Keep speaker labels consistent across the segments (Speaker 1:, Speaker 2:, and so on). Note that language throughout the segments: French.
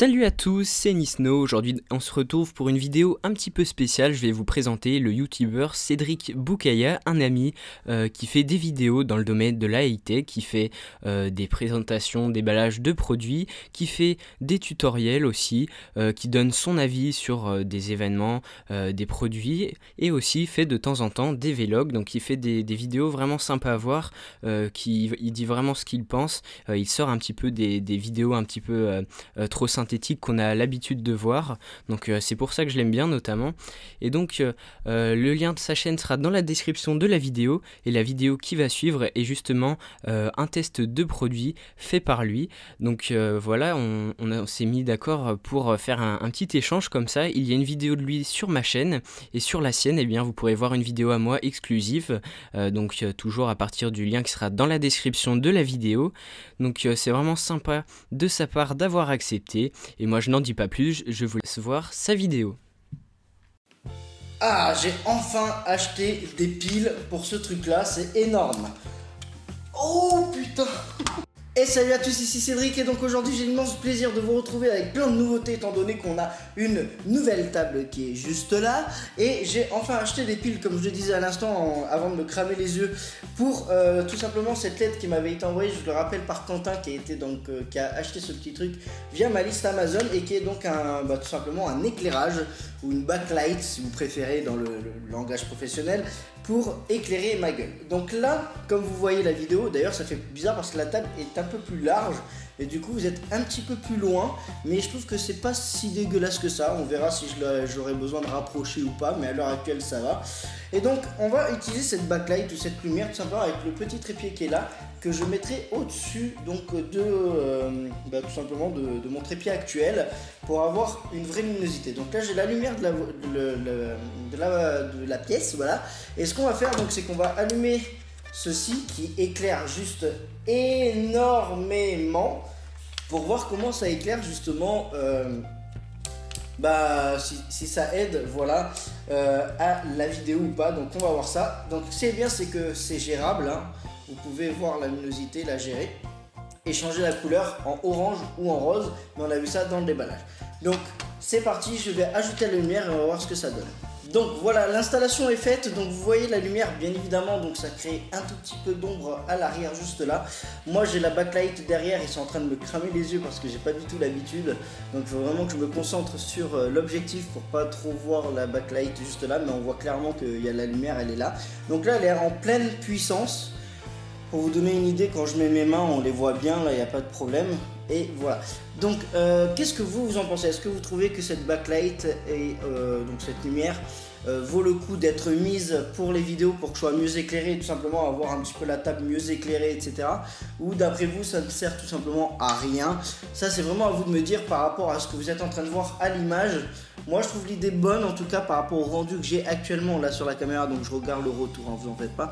Speaker 1: Salut à tous, c'est Nisno. Aujourd'hui on se retrouve pour une vidéo un petit peu spéciale. Je vais vous présenter le youtubeur Cédric Boukaya, un ami qui fait des vidéos dans le domaine de la high-tech, qui fait des présentations, déballages de produits, qui fait des tutoriels aussi, qui donne son avis sur des événements, des produits, et aussi fait de temps en temps des vlogs. Donc il fait des vidéos vraiment sympas à voir, il dit vraiment ce qu'il pense, il sort un petit peu des vidéos un petit peu trop synthétique qu'on a l'habitude de voir, donc c'est pour ça que je l'aime bien notamment. Et donc le lien de sa chaîne sera dans la description de la vidéo, et la vidéo qui va suivre est justement un test de produit fait par lui. Donc voilà, on s'est mis d'accord pour faire un petit échange comme ça. Il y a une vidéo de lui sur ma chaîne, et sur la sienne, eh bien, vous pourrez voir une vidéo à moi exclusive, donc toujours à partir du lien qui sera dans la description de la vidéo. Donc c'est vraiment sympa de sa part d'avoir accepté. Et moi je n'en dis pas plus, je vous laisse voir sa vidéo.
Speaker 2: Ah, j'ai enfin acheté des piles pour ce truc là, c'est énorme. Oh putain. Et salut à tous, ici Cédric, et donc aujourd'hui j'ai l'immense plaisir de vous retrouver avec plein de nouveautés, étant donné qu'on a une nouvelle table qui est juste là. Et j'ai enfin acheté des piles, comme je le disais à l'instant avant de me cramer les yeux, pour tout simplement cette lettre qui m'avait été envoyée, je le rappelle, par Quentin, qui a acheté ce petit truc via ma liste Amazon, et qui est donc tout simplement un éclairage, ou une backlight si vous préférez dans le langage professionnel, pour éclairer ma gueule. Donc là, comme vous voyez la vidéo, d'ailleurs ça fait bizarre parce que la table est un peu plus large, et du coup vous êtes un petit peu plus loin, mais je trouve que c'est pas si dégueulasse que ça. On verra si j'aurai besoin de rapprocher ou pas, mais à l'heure actuelle ça va. Et donc on va utiliser cette backlight ou cette lumière tout simplement avec le petit trépied qui est là, que je mettrai au-dessus donc tout simplement de mon trépied actuel, pour avoir une vraie luminosité. Donc là j'ai la lumière de la pièce, voilà. Et ce qu'on va faire donc, c'est qu'on va allumer ceci qui éclaire juste énormément, pour voir comment ça éclaire justement, si ça aide, voilà, à la vidéo ou pas. Donc on va voir ça. Donc ce qui est bien, c'est que c'est gérable, hein. Vous pouvez voir la luminosité, la gérer, et changer la couleur en orange ou en rose, mais on a vu ça dans le déballage. Donc c'est parti, je vais ajouter la lumière et on va voir ce que ça donne. Donc voilà, l'installation est faite. Donc vous voyez la lumière, bien évidemment, donc ça crée un tout petit peu d'ombre à l'arrière juste là. Moi j'ai la backlight derrière, ils sont en train de me cramer les yeux parce que j'ai pas du tout l'habitude. Donc il faut vraiment que je me concentre sur l'objectif pour pas trop voir la backlight juste là, mais on voit clairement qu'il y a la lumière, elle est là. Donc là elle est en pleine puissance. Pour vous donner une idée, quand je mets mes mains, on les voit bien, là il n'y a pas de problème. Et voilà. Donc qu'est-ce que vous en pensez? Est-ce que vous trouvez que cette backlight et donc cette lumière vaut le coup d'être mise pour les vidéos, pour que je sois mieux éclairé, et tout simplement avoir un petit peu la table mieux éclairée, etc. Ou d'après vous ça ne sert tout simplement à rien? Ça c'est vraiment à vous de me dire par rapport à ce que vous êtes en train de voir à l'image. Moi je trouve l'idée bonne, en tout cas par rapport au rendu que j'ai actuellement là sur la caméra. Donc je regarde le retour, hein, vous en faites pas.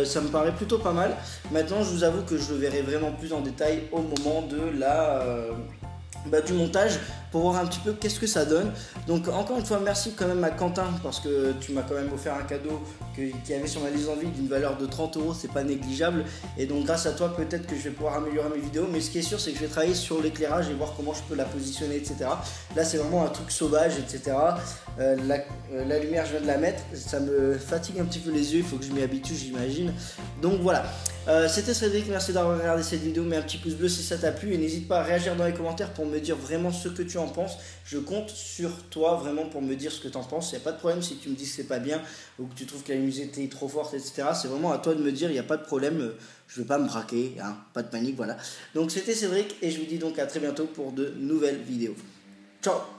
Speaker 2: Ça me paraît plutôt pas mal. Maintenant je vous avoue que je le verrai vraiment plus en détail au moment de du montage, pour voir un petit peu qu'est-ce que ça donne. Donc encore une fois merci quand même à Quentin, parce que tu m'as quand même offert un cadeau qui avait sur ma liste d'envie d'une valeur de 30 €, c'est pas négligeable. Et donc grâce à toi peut-être que je vais pouvoir améliorer mes vidéos, mais ce qui est sûr c'est que je vais travailler sur l'éclairage et voir comment je peux la positionner, etc. Là c'est vraiment un truc sauvage, etc. La lumière je viens de la mettre, ça me fatigue un petit peu les yeux, il faut que je m'y habitue, j'imagine. Donc voilà. C'était Cédric, merci d'avoir regardé cette vidéo, mets un petit pouce bleu si ça t'a plu, et n'hésite pas à réagir dans les commentaires pour me dire vraiment ce que tu en penses. Je compte sur toi vraiment pour me dire ce que tu en penses. Il n'y a pas de problème si tu me dis que c'est pas bien, ou que tu trouves que la luminosité est trop forte, etc. C'est vraiment à toi de me dire, il n'y a pas de problème, je vais pas me braquer, hein, pas de panique, voilà. Donc c'était Cédric, et je vous dis donc à très bientôt pour de nouvelles vidéos. Ciao.